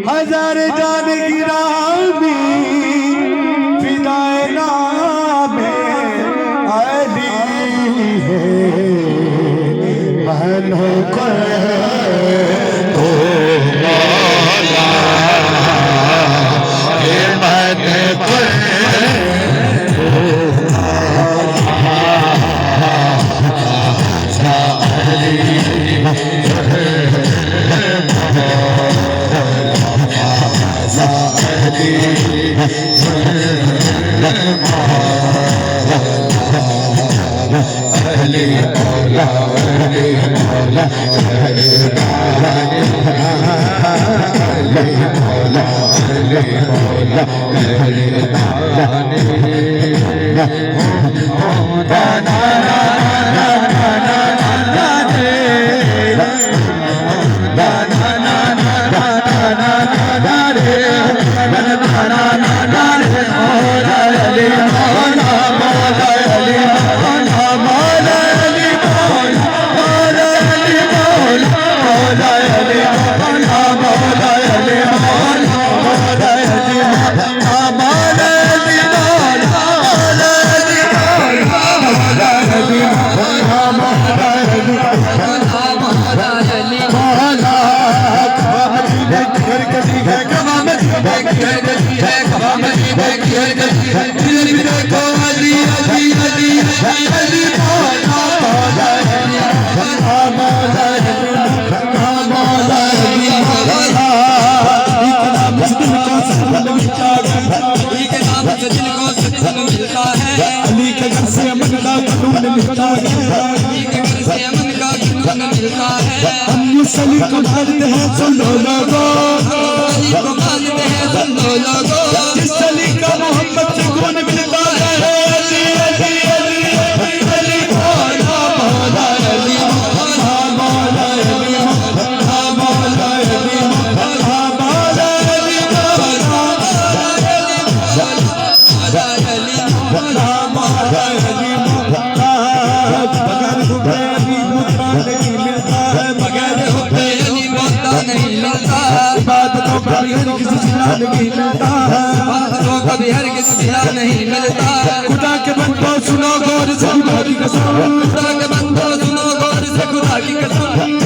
हजार जान गिरामी फिदाए नामे अली है बहनों को तो मौला ये मन को सली को मानते हैं सुनो लोगों, सली को मानते हैं सुनो लोगों, जिस सली का मोहब्बत से गुण मिलता है अली अली अली अली मौला मौला अली मौला मौला अली मौला मौला अली मौला मौला अली मौला अली मौला मौला अली मौला बगैर हुक्म अली मौला नहीं मिलता है, बगैर नहीं मिलता इबादतों का भी हर किसी सिला नहीं मिलता इबादतों का भी हर किसी सिला नहीं मिलता। खुदा के बंदो सुनो गौर से खुदा की कसम, खुदा के बंदो सुनो गौर से खुदा की कसम।